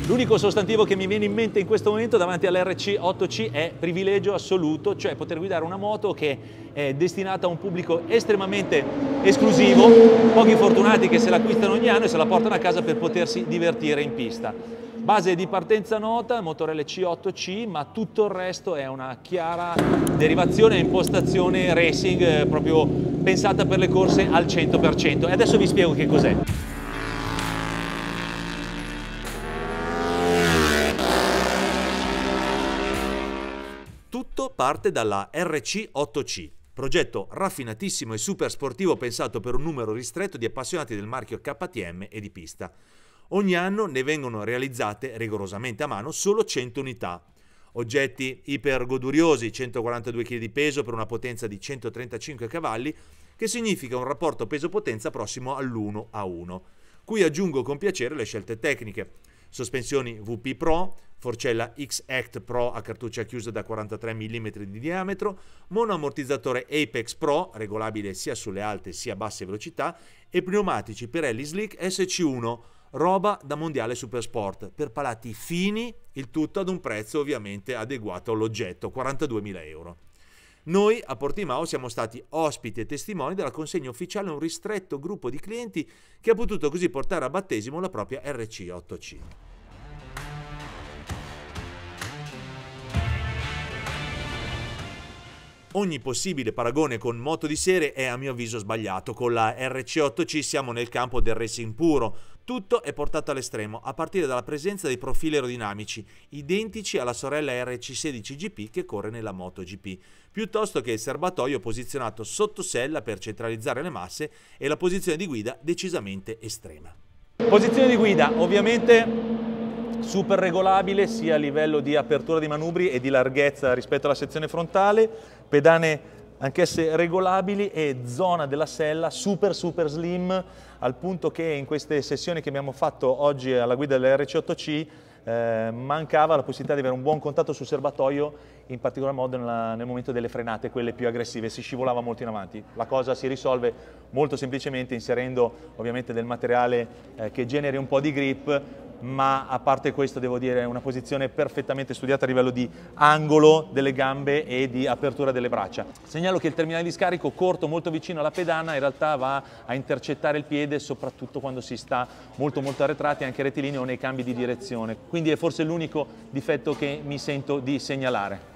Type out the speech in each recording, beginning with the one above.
L'unico sostantivo che mi viene in mente in questo momento davanti all'RC 8C è privilegio assoluto, cioè poter guidare una moto che è destinata a un pubblico estremamente esclusivo, pochi fortunati che se l'acquistano ogni anno e se la portano a casa per potersi divertire in pista. Base di partenza nota, motore LC 8C, ma tutto il resto è una chiara derivazione e impostazione racing proprio pensata per le corse al 100%. E adesso vi spiego che cos'è. Tutto parte dalla RC 8C, progetto raffinatissimo e super sportivo pensato per un numero ristretto di appassionati del marchio KTM e di pista. Ogni anno ne vengono realizzate rigorosamente a mano solo 100 unità. Oggetti iper goduriosi, 142 kg di peso per una potenza di 135 cavalli, che significa un rapporto peso-potenza prossimo all'1 a 1. Cui aggiungo con piacere le scelte tecniche. Sospensioni VP Pro, forcella X-Act Pro a cartuccia chiusa da 43 mm di diametro, monoammortizzatore Apex Pro, regolabile sia sulle alte sia basse velocità, e pneumatici Pirelli Slick SC1, roba da mondiale supersport, per palati fini, il tutto ad un prezzo ovviamente adeguato all'oggetto, 42.000 euro. Noi a Portimao siamo stati ospiti e testimoni della consegna ufficiale a un ristretto gruppo di clienti che ha potuto così portare a battesimo la propria RC 8C. Ogni possibile paragone con moto di serie è a mio avviso sbagliato. Con la RC8C siamo nel campo del racing puro. Tutto è portato all'estremo, a partire dalla presenza dei profili aerodinamici, identici alla sorella RC16 GP che corre nella MotoGP, piuttosto che il serbatoio posizionato sotto sella per centralizzare le masse e la posizione di guida decisamente estrema. Posizione di guida ovviamente super regolabile sia a livello di apertura di manubri e di larghezza rispetto alla sezione frontale, pedane anch'esse regolabili e zona della sella super slim, al punto che in queste sessioni che abbiamo fatto oggi alla guida dell'RC8C mancava la possibilità di avere un buon contatto sul serbatoio, in particolar modo nel momento delle frenate, quelle più aggressive, si scivolava molto in avanti. La cosa si risolve molto semplicemente inserendo ovviamente del materiale che generi un po' di grip, ma a parte questo devo dire è una posizione perfettamente studiata a livello di angolo delle gambe e di apertura delle braccia. Segnalo che il terminale di scarico corto molto vicino alla pedana in realtà va a intercettare il piede soprattutto quando si sta molto arretrati anche rettilineo o nei cambi di direzione, quindi è forse l'unico difetto che mi sento di segnalare.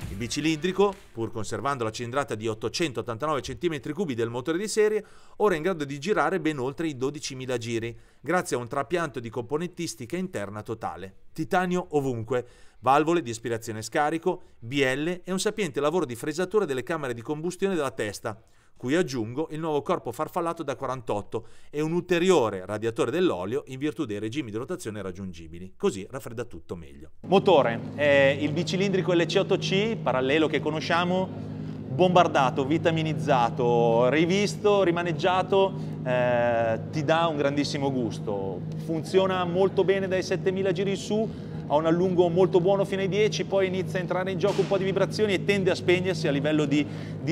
Il bicilindrico, pur conservando la cilindrata di 889 cm3 del motore di serie, ora è in grado di girare ben oltre i 12.000 giri, grazie a un trapianto di componentistica interna totale. Titanio ovunque, valvole di aspirazione e scarico, bielle e un sapiente lavoro di fresatura delle camere di combustione della testa, cui aggiungo il nuovo corpo farfallato da 48 e un ulteriore radiatore dell'olio in virtù dei regimi di rotazione raggiungibili, così raffredda tutto meglio. Motore, il bicilindrico LC8C, parallelo che conosciamo, bombardato, vitaminizzato, rivisto, rimaneggiato, ti dà un grandissimo gusto. Funziona molto bene dai 7.000 giri in su, ha un allungo molto buono fino ai 10, poi inizia a entrare in gioco un po' di vibrazioni e tende a spegnersi a livello di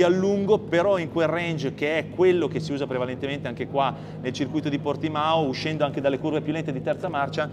allungo, però in quel range che è quello che si usa prevalentemente anche qua nel circuito di Portimao, uscendo anche dalle curve più lente di terza marcia,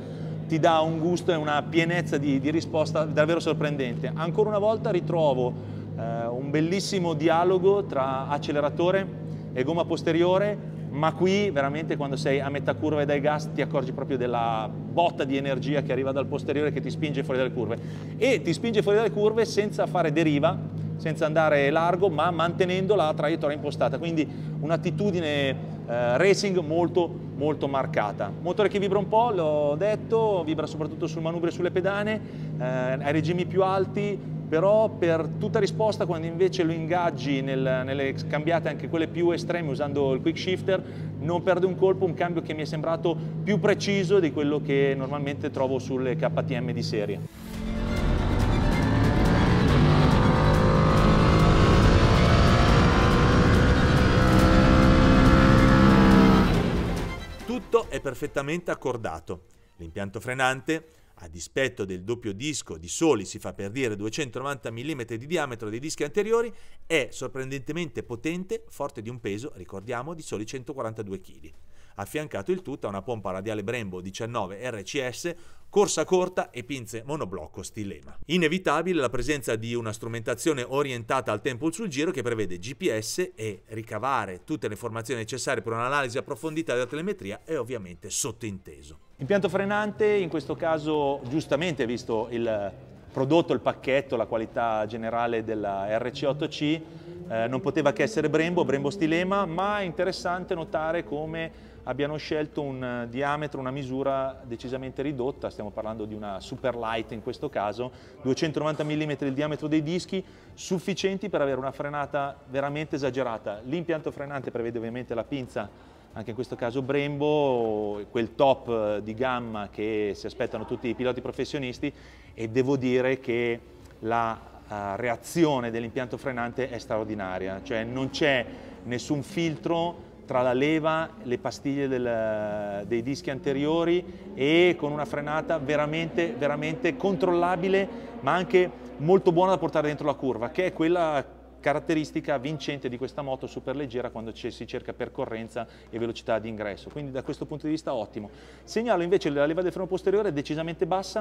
ti dà un gusto e una pienezza di risposta davvero sorprendente. Ancora una volta ritrovo un bellissimo dialogo tra acceleratore e gomma posteriore, ma qui veramente quando sei a metà curva e dai gas ti accorgi proprio della botta di energia che arriva dal posteriore che ti spinge fuori dalle curve, e ti spinge fuori dalle curve senza fare deriva, senza andare largo, ma mantenendo la traiettoria impostata, quindi un'attitudine racing molto marcata. Motore che vibra un po', l'ho detto, vibra soprattutto sul manubrio e sulle pedane, ai regimi più alti, però per tutta risposta quando invece lo ingaggi nelle cambiate anche quelle più estreme usando il quick shifter non perde un colpo, un cambio che mi è sembrato più preciso di quello che normalmente trovo sulle KTM di serie. Tutto è perfettamente accordato. L'impianto frenante, a dispetto del doppio disco di soli, si fa per dire, 290 mm di diametro dei dischi anteriori, è sorprendentemente potente, forte di un peso, ricordiamo, di soli 142 kg. Affiancato il tutto a una pompa radiale Brembo 19 RCS, corsa corta e pinze monoblocco stilema. Inevitabile la presenza di una strumentazione orientata al tempo sul giro che prevede GPS e ricavare tutte le informazioni necessarie per un'analisi approfondita della telemetria è ovviamente sottinteso. Impianto frenante, in questo caso giustamente visto il prodotto, il pacchetto, la qualità generale della RC8C, non poteva che essere Brembo stilema, ma è interessante notare come abbiano scelto un diametro, una misura decisamente ridotta, stiamo parlando di una super light in questo caso, 290 mm il diametro dei dischi, sufficienti per avere una frenata veramente esagerata. L'impianto frenante prevede ovviamente la pinza, anche in questo caso Brembo, quel top di gamma che si aspettano tutti i piloti professionisti, e devo dire che la reazione dell'impianto frenante è straordinaria, cioè non c'è nessun filtro tra la leva, le pastiglie dei dischi anteriori, e con una frenata veramente controllabile, ma anche molto buona da portare dentro la curva, che è quella caratteristica vincente di questa moto super leggera quando si cerca percorrenza e velocità di ingresso. Quindi da questo punto di vista ottimo. Segnalo invece la leva del freno posteriore decisamente bassa,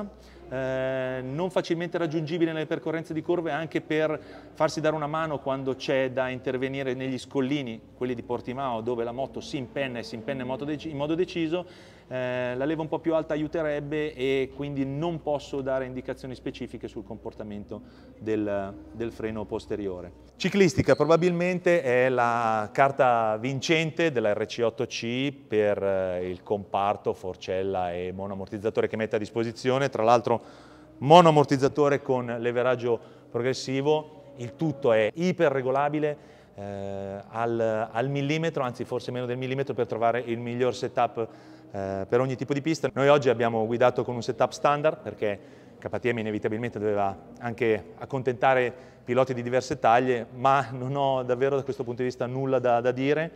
non facilmente raggiungibile nelle percorrenze di curve, anche per farsi dare una mano quando c'è da intervenire negli scollini, quelli di Portimao, dove la moto si impenna in modo deciso. La leva un po' più alta aiuterebbe, e quindi non posso dare indicazioni specifiche sul comportamento del freno posteriore. Ciclistica probabilmente è la carta vincente della RC8C per il comparto forcella e monoammortizzatore che mette a disposizione, tra l'altro monoammortizzatore con leveraggio progressivo. Il tutto è iper regolabile al millimetro, anzi forse meno del millimetro, per trovare il miglior setup per ogni tipo di pista. Noi oggi abbiamo guidato con un setup standard perché KTM inevitabilmente doveva anche accontentare piloti di diverse taglie, ma non ho davvero da questo punto di vista nulla da dire.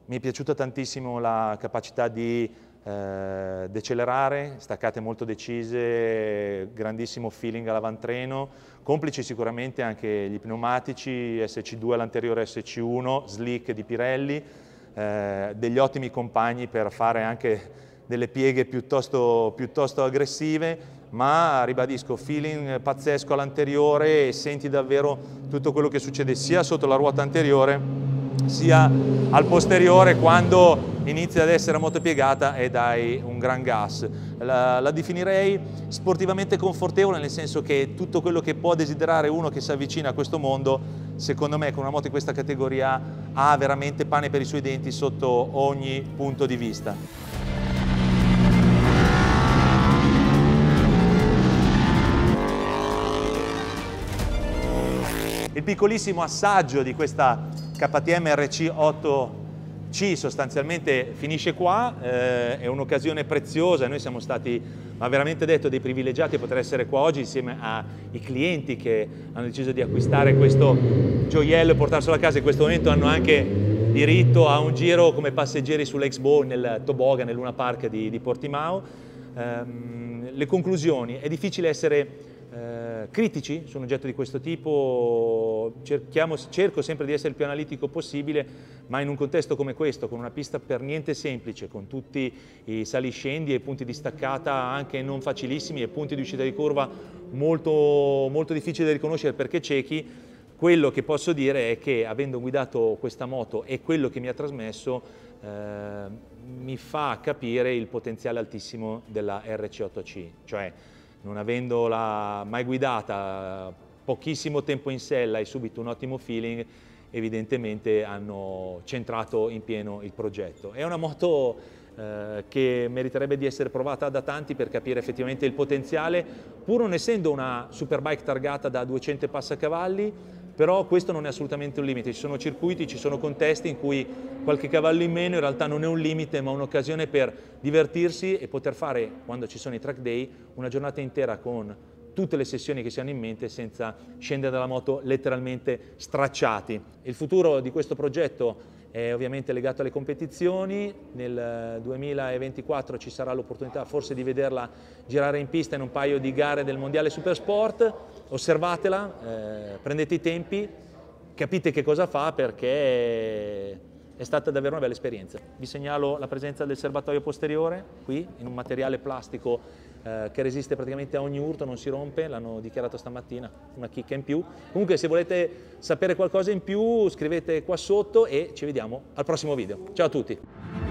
Mi è piaciuta tantissimo la capacità di decelerare, staccate molto decise, grandissimo feeling all'avantreno, complici sicuramente anche gli pneumatici SC2 all'anteriore, SC1, slick di Pirelli, degli ottimi compagni per fare anche delle pieghe piuttosto aggressive, ma ribadisco, feeling pazzesco all'anteriore, e senti davvero tutto quello che succede sia sotto la ruota anteriore sia al posteriore quando inizia ad essere motopiegata e dai un gran gas. La definirei sportivamente confortevole, nel senso che tutto quello che può desiderare uno che si avvicina a questo mondo, secondo me con una moto di questa categoria ha veramente pane per i suoi denti sotto ogni punto di vista. Il piccolissimo assaggio di questa KTM RC8C sostanzialmente finisce qua, è un'occasione preziosa. Noi siamo stati, ma veramente detto, dei privilegiati a poter essere qua oggi insieme ai clienti che hanno deciso di acquistare questo gioiello e portarselo a casa. In questo momento hanno anche diritto a un giro come passeggeri sull'Expo nel toboggan nel Luna Park di Portimao. Le conclusioni: è difficile essere critici su un oggetto di questo tipo, cerco sempre di essere il più analitico possibile, ma in un contesto come questo, con una pista per niente semplice, con tutti i saliscendi e punti di staccata anche non facilissimi e punti di uscita di curva molto difficili da riconoscere perché ciechi, quello che posso dire è che, avendo guidato questa moto e quello che mi ha trasmesso, mi fa capire il potenziale altissimo della RC8C, cioè non avendola mai guidata, pochissimo tempo in sella e subito un ottimo feeling, evidentemente hanno centrato in pieno il progetto. È una moto che meriterebbe di essere provata da tanti per capire effettivamente il potenziale, pur non essendo una superbike targata da 200 e passa cavalli, però questo non è assolutamente un limite. Ci sono circuiti, ci sono contesti in cui qualche cavallo in meno in realtà non è un limite, ma un'occasione per divertirsi e poter fare, quando ci sono i track day, una giornata intera con tutte le sessioni che si hanno in mente senza scendere dalla moto letteralmente stracciati. Il futuro di questo progetto è ovviamente legato alle competizioni. Nel 2024 ci sarà l'opportunità forse di vederla girare in pista in un paio di gare del Mondiale Supersport. Osservatela, prendete i tempi, capite che cosa fa, perché è stata davvero una bella esperienza. Vi segnalo la presenza del serbatoio posteriore qui in un materiale plastico che resiste praticamente a ogni urto, non si rompe, l'hanno dichiarato stamattina, una chicca in più. Comunque, se volete sapere qualcosa in più scrivete qua sotto e ci vediamo al prossimo video. Ciao a tutti!